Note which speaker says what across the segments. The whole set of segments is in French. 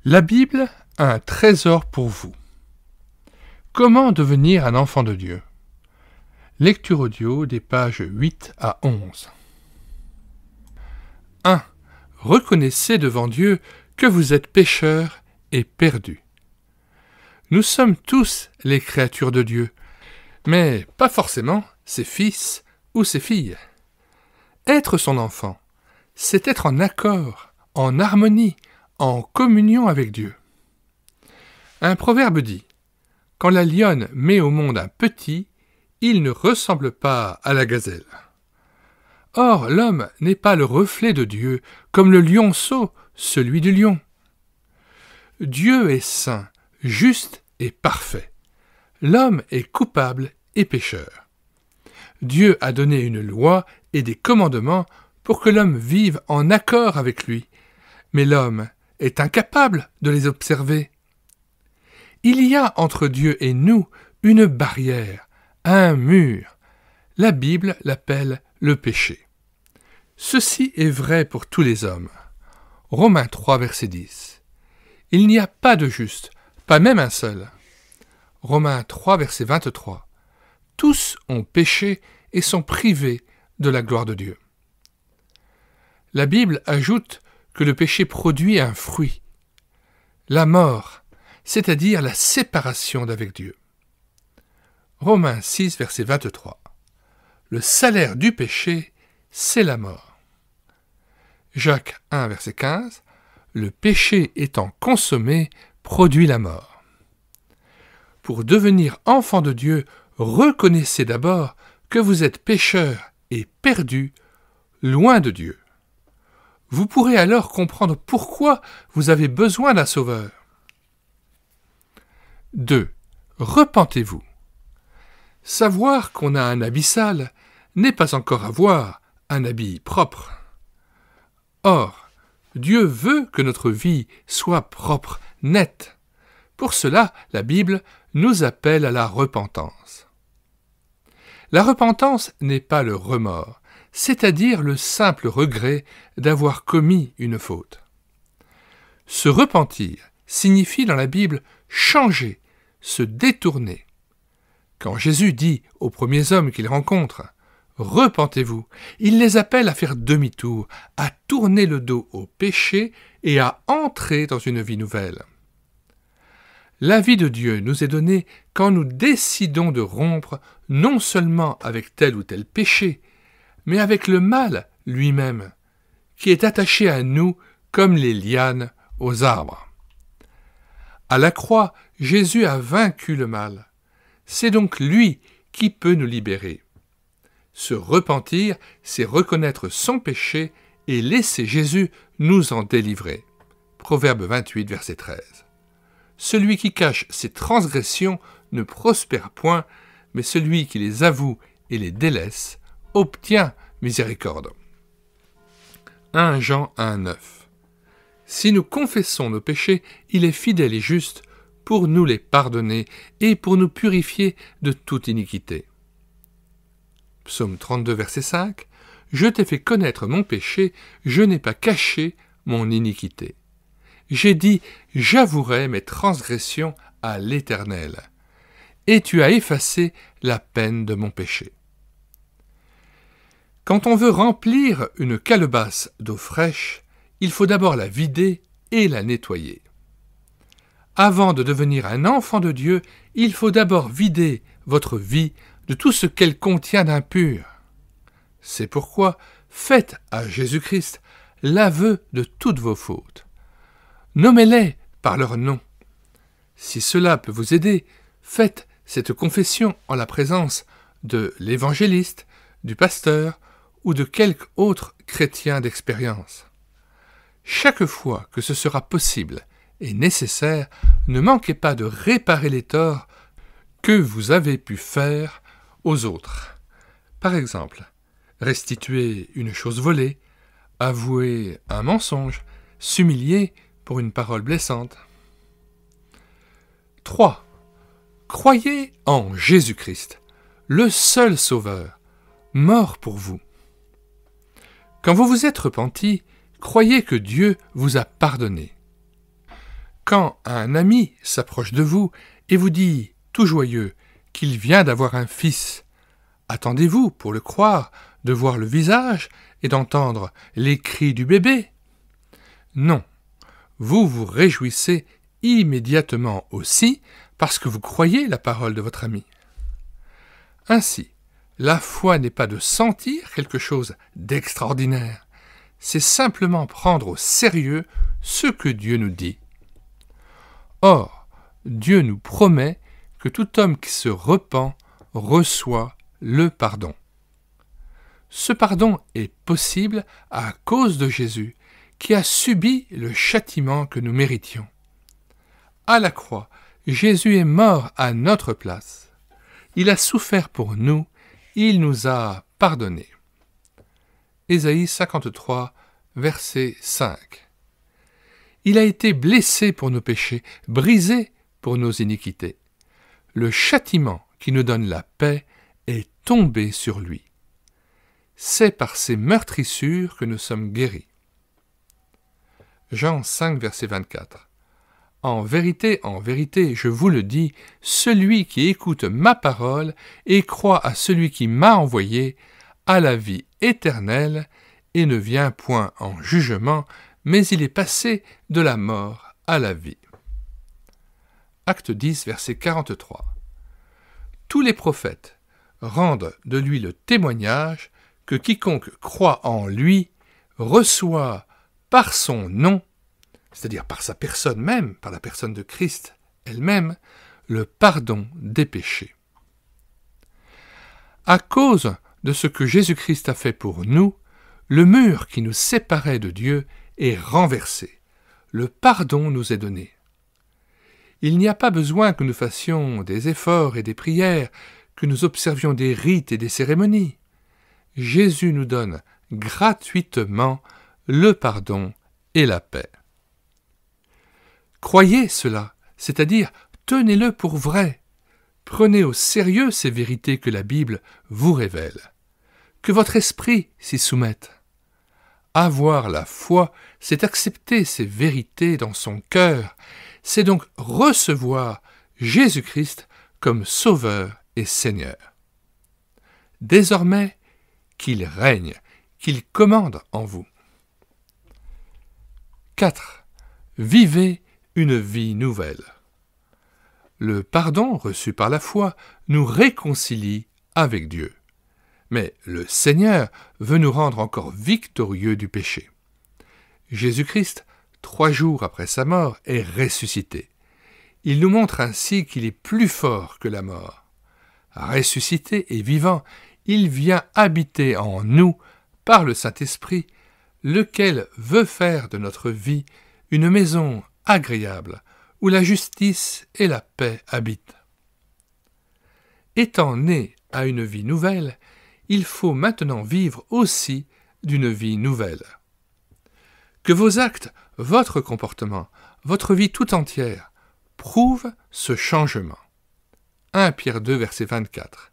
Speaker 1: La Bible a un trésor pour vous. Comment devenir un enfant de Dieu? Lecture audio des pages 8 à 11. 1. Reconnaissez devant Dieu que vous êtes pécheurs et perdus. Nous sommes tous les créatures de Dieu, mais pas forcément ses fils ou ses filles. Être son enfant, c'est être en accord, en harmonie, en communion avec Dieu. Un proverbe dit « Quand la lionne met au monde un petit, il ne ressemble pas à la gazelle. » Or, l'homme n'est pas le reflet de Dieu, comme le lionceau, celui du lion. Dieu est saint, juste et parfait. L'homme est coupable et pécheur. Dieu a donné une loi et des commandements pour que l'homme vive en accord avec lui, mais l'homme est incapable de les observer. Il y a entre Dieu et nous une barrière, un mur. La Bible l'appelle le péché. Ceci est vrai pour tous les hommes. Romains 3, verset 10. Il n'y a pas de juste, pas même un seul. Romains 3, verset 23. Tous ont péché et sont privés de la gloire de Dieu. La Bible ajoute que le péché produit un fruit, la mort, c'est-à-dire la séparation d'avec Dieu. Romains 6, verset 23. Le salaire du péché, c'est la mort. Jacques 1, verset 15. Le péché étant consommé, produit la mort. Pour devenir enfant de Dieu, reconnaissez d'abord que vous êtes pécheurs et perdus, loin de Dieu. Vous pourrez alors comprendre pourquoi vous avez besoin d'un sauveur. 2. Repentez-vous. Savoir qu'on a un habit sale n'est pas encore avoir un habit propre. Or, Dieu veut que notre vie soit propre, nette. Pour cela, la Bible nous appelle à la repentance. La repentance n'est pas le remords, c'est-à-dire le simple regret d'avoir commis une faute. Se repentir signifie dans la Bible changer, se détourner. Quand Jésus dit aux premiers hommes qu'il rencontre « Repentez-vous », il les appelle à faire demi-tour, à tourner le dos au péché et à entrer dans une vie nouvelle. La vie de Dieu nous est donnée quand nous décidons de rompre non seulement avec tel ou tel péché, mais avec le mal lui-même, qui est attaché à nous comme les lianes aux arbres. À la croix, Jésus a vaincu le mal. C'est donc lui qui peut nous libérer. Se repentir, c'est reconnaître son péché et laisser Jésus nous en délivrer. Proverbe 28, verset 13. Celui qui cache ses transgressions ne prospère point, mais celui qui les avoue et les délaisse obtient miséricorde. 1 Jean 1, 9. Si nous confessons nos péchés, il est fidèle et juste pour nous les pardonner et pour nous purifier de toute iniquité. Psaume 32, verset 5. Je t'ai fait connaître mon péché, je n'ai pas caché mon iniquité. J'ai dit, j'avouerai mes transgressions à l'Éternel, et tu as effacé la peine de mon péché. Quand on veut remplir une calebasse d'eau fraîche, il faut d'abord la vider et la nettoyer. Avant de devenir un enfant de Dieu, il faut d'abord vider votre vie de tout ce qu'elle contient d'impur. C'est pourquoi faites à Jésus-Christ l'aveu de toutes vos fautes. Nommez-les par leur nom. Si cela peut vous aider, faites cette confession en la présence de l'évangéliste, du pasteur ou de quelque autre chrétien d'expérience. Chaque fois que ce sera possible et nécessaire, ne manquez pas de réparer les torts que vous avez pu faire aux autres. Par exemple, restituer une chose volée, avouer un mensonge, s'humilier pour une parole blessante. 3. Croyez en Jésus-Christ, le seul Sauveur, mort pour vous. Quand vous vous êtes repenti, croyez que Dieu vous a pardonné. Quand un ami s'approche de vous et vous dit, tout joyeux, qu'il vient d'avoir un fils, attendez-vous, pour le croire, de voir le visage et d'entendre les cris du bébé? Non, vous vous réjouissez immédiatement aussi parce que vous croyez la parole de votre ami. Ainsi, la foi n'est pas de sentir quelque chose d'extraordinaire, c'est simplement prendre au sérieux ce que Dieu nous dit. Or, Dieu nous promet que tout homme qui se repent reçoit le pardon. Ce pardon est possible à cause de Jésus, qui a subi le châtiment que nous méritions. À la croix, Jésus est mort à notre place. Il a souffert pour nous, il nous a pardonnés. Ésaïe 53, verset 5. Il a été blessé pour nos péchés, brisé pour nos iniquités. Le châtiment qui nous donne la paix est tombé sur lui. C'est par ses meurtrissures que nous sommes guéris. Jean 5, verset 24. En vérité, je vous le dis, celui qui écoute ma parole et croit à celui qui m'a envoyé a la vie éternelle et ne vient point en jugement, mais il est passé de la mort à la vie. Acte 10, verset 43. Tous les prophètes rendent de lui le témoignage que quiconque croit en lui reçoit par son nom, c'est-à-dire par sa personne même, par la personne de Christ elle-même, le pardon des péchés. À cause de ce que Jésus-Christ a fait pour nous, le mur qui nous séparait de Dieu est renversé. Le pardon nous est donné. Il n'y a pas besoin que nous fassions des efforts et des prières, que nous observions des rites et des cérémonies. Jésus nous donne gratuitement le pardon et la paix. Croyez cela, c'est-à-dire tenez-le pour vrai. Prenez au sérieux ces vérités que la Bible vous révèle. Que votre esprit s'y soumette. Avoir la foi, c'est accepter ces vérités dans son cœur, c'est donc recevoir Jésus-Christ comme Sauveur et Seigneur. Désormais, qu'il règne, qu'il commande en vous. 4. Vivez une vie nouvelle. Le pardon reçu par la foi nous réconcilie avec Dieu. Mais le Seigneur veut nous rendre encore victorieux du péché. Jésus-Christ, 3 jours après sa mort, est ressuscité. Il nous montre ainsi qu'il est plus fort que la mort. Ressuscité et vivant, il vient habiter en nous par le Saint-Esprit, lequel veut faire de notre vie une maison agréable où la justice et la paix habitent. Étant né à une vie nouvelle, il faut maintenant vivre aussi d'une vie nouvelle. Que vos actes, votre comportement, votre vie tout entière prouvent ce changement. 1 Pierre 2, verset 24.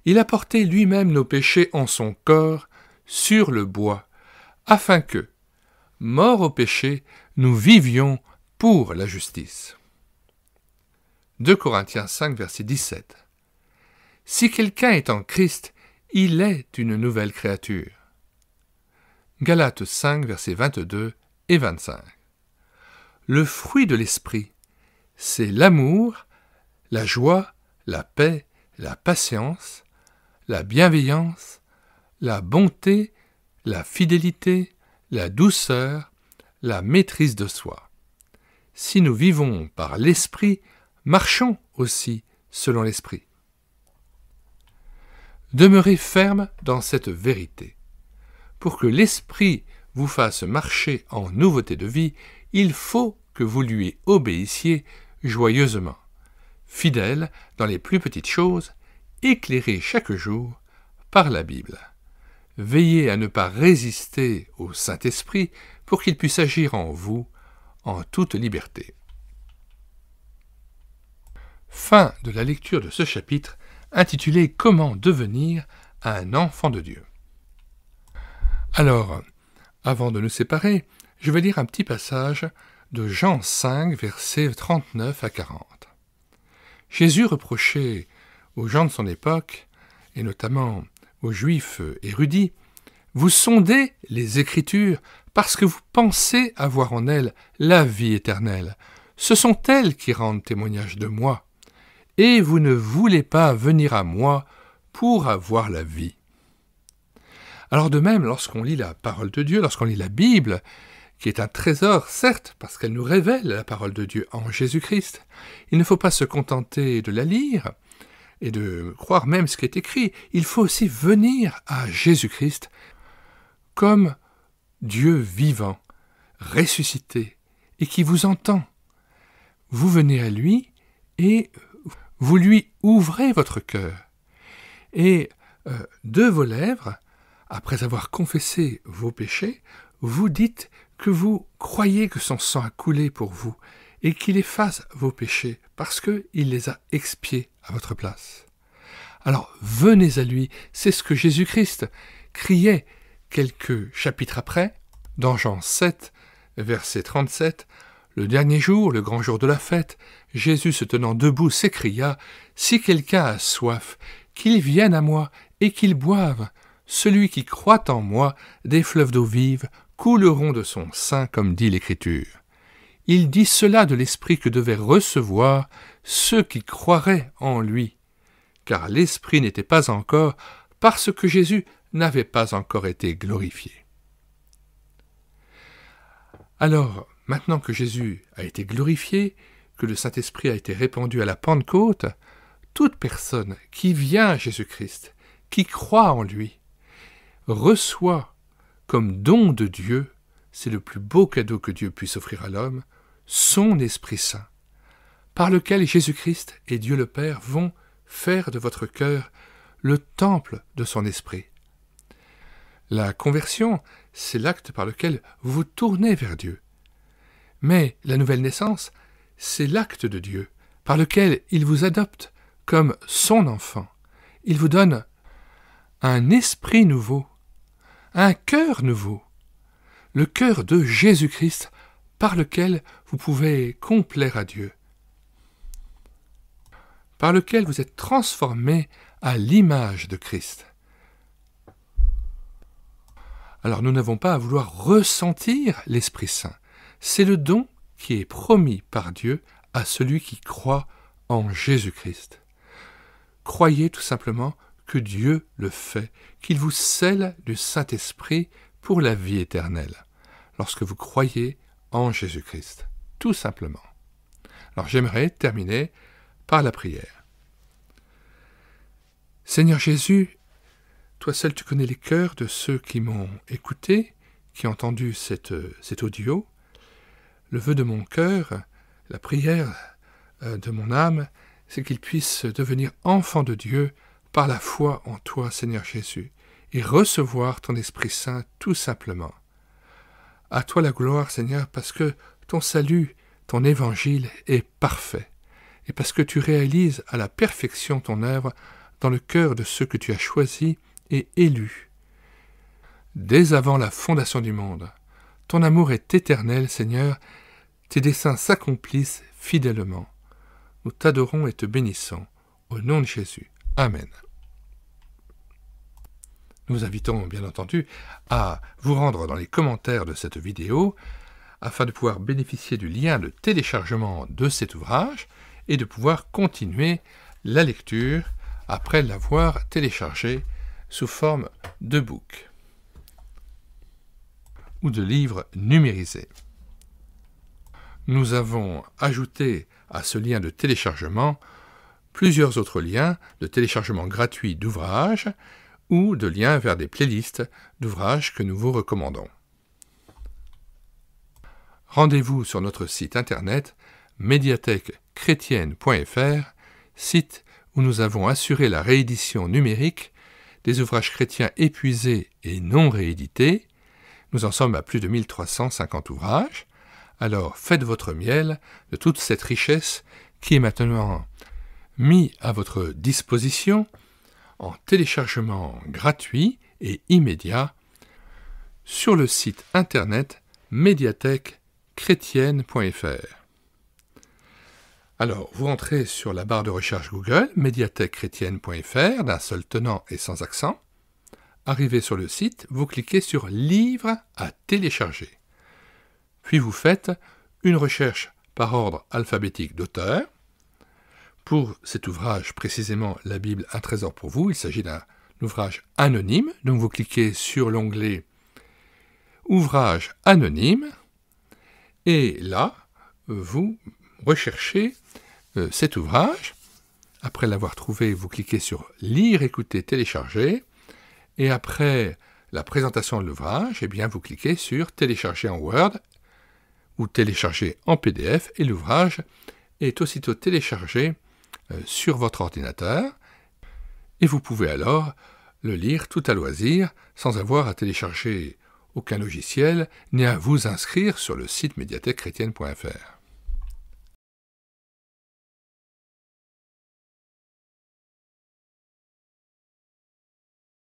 Speaker 1: Il a porté lui-même nos péchés en son corps sur le bois, afin que, morts au péché, nous vivions pour la justice. 2 Corinthiens 5, verset 17. Si quelqu'un est en Christ, il est une nouvelle créature. Galates 5, versets 22 et 25. Le fruit de l'esprit, c'est l'amour, la joie, la paix, la patience, la bienveillance, la bonté, la fidélité, la douceur, la maîtrise de soi. Si nous vivons par l'esprit, marchons aussi selon l'esprit. Demeurez ferme dans cette vérité. Pour que l'esprit vous fasse marcher en nouveauté de vie, il faut que vous lui obéissiez joyeusement, fidèle dans les plus petites choses, éclairé chaque jour par la Bible. Veillez à ne pas résister au Saint-Esprit pour qu'il puisse agir en vous en toute liberté. Fin de la lecture de ce chapitre intitulé « Comment devenir un enfant de Dieu ». Alors, avant de nous séparer, je vais lire un petit passage de Jean 5, versets 39 à 40. Jésus reprochait aux gens de son époque, et notamment aux Juifs érudits, « Vous sondez les Écritures parce que vous pensez avoir en elles la vie éternelle. Ce sont elles qui rendent témoignage de moi. Et vous ne voulez pas venir à moi pour avoir la vie. » Alors de même, lorsqu'on lit la parole de Dieu, lorsqu'on lit la Bible, qui est un trésor, certes, parce qu'elle nous révèle la parole de Dieu en Jésus-Christ, il ne faut pas se contenter de la lire et de croire même ce qui est écrit. Il faut aussi venir à Jésus-Christ comme Dieu vivant, ressuscité, et qui vous entend. Vous venez à lui et vous lui ouvrez votre cœur. Et de vos lèvres, après avoir confessé vos péchés, vous dites que vous croyez que son sang a coulé pour vous et qu'il efface vos péchés parce qu'il les a expiés à votre place. Alors venez à lui, c'est ce que Jésus-Christ criait quelques chapitres après, dans Jean 7, verset 37, « Le dernier jour, le grand jour de la fête, Jésus se tenant debout s'écria, « Si quelqu'un a soif, qu'il vienne à moi et qu'il boive. Celui qui croit en moi, des fleuves d'eau vive couleront de son sein, comme dit l'Écriture. » Il dit cela de l'Esprit que devaient recevoir ceux qui croiraient en lui, car l'Esprit n'était pas encore, parce que Jésus n'avait pas encore été glorifié. Alors, maintenant que Jésus a été glorifié, que le Saint-Esprit a été répandu à la Pentecôte, toute personne qui vient à Jésus-Christ, qui croit en lui, reçoit comme don de Dieu, c'est le plus beau cadeau que Dieu puisse offrir à l'homme, son Esprit Saint, par lequel Jésus-Christ et Dieu le Père vont faire de votre cœur le temple de son Esprit. La conversion, c'est l'acte par lequel vous vous tournez vers Dieu. Mais la nouvelle naissance, c'est l'acte de Dieu, par lequel il vous adopte comme son enfant. Il vous donne un esprit nouveau, un cœur nouveau, le cœur de Jésus-Christ, par lequel vous pouvez complaire à Dieu, par lequel vous êtes transformé à l'image de Christ. Alors nous n'avons pas à vouloir ressentir l'Esprit Saint. C'est le don qui est promis par Dieu à celui qui croit en Jésus-Christ. Croyez tout simplement que Dieu le fait, qu'il vous scelle du Saint-Esprit pour la vie éternelle, lorsque vous croyez en Jésus-Christ, tout simplement. Alors j'aimerais terminer par la prière. Seigneur Jésus, toi seul tu connais les cœurs de ceux qui m'ont écouté, qui ont entendu cet audio. Le vœu de mon cœur, la prière de mon âme, c'est qu'ils puissent devenir enfants de Dieu par la foi en toi, Seigneur Jésus, et recevoir ton Esprit Saint tout simplement. À toi la gloire, Seigneur, parce que ton salut, ton évangile est parfait, et parce que tu réalises à la perfection ton œuvre dans le cœur de ceux que tu as choisis et élus. Dès avant la fondation du monde, ton amour est éternel, Seigneur, tes desseins s'accomplissent fidèlement. Nous t'adorons et te bénissons, au nom de Jésus. Amen. Nous vous invitons, bien entendu, à vous rendre dans les commentaires de cette vidéo afin de pouvoir bénéficier du lien de téléchargement de cet ouvrage et de pouvoir continuer la lecture après l'avoir téléchargé sous forme de book ou de livre numérisé. Nous avons ajouté à ce lien de téléchargement plusieurs autres liens de téléchargement gratuit d'ouvrages ou de liens vers des playlists d'ouvrages que nous vous recommandons. Rendez-vous sur notre site internet médiathèquechrétienne.fr, site où nous avons assuré la réédition numérique des ouvrages chrétiens épuisés et non réédités. Nous en sommes à plus de 1350 ouvrages. Alors faites votre miel de toute cette richesse qui est maintenant mise à votre disposition en téléchargement gratuit et immédiat sur le site internet médiathèquechrétienne.fr. chrétienne.fr. Alors, vous entrez sur la barre de recherche Google, médiathèque-chrétienne.fr, d'un seul tenant et sans accent. Arrivé sur le site, vous cliquez sur « Livre à télécharger ». Puis vous faites une recherche par ordre alphabétique d'auteur. Pour cet ouvrage, précisément la Bible, un trésor pour vous, il s'agit d'un ouvrage anonyme. Donc vous cliquez sur l'onglet « Ouvrage anonyme » et là, vous recherchez cet ouvrage. Après l'avoir trouvé, vous cliquez sur « Lire, écouter, télécharger » et après la présentation de l'ouvrage, eh bien, vous cliquez sur « Télécharger en Word » ou « Télécharger en PDF » et l'ouvrage est aussitôt téléchargé sur votre ordinateur et vous pouvez alors le lire tout à loisir sans avoir à télécharger aucun logiciel ni à vous inscrire sur le site médiathèque-chrétienne.fr.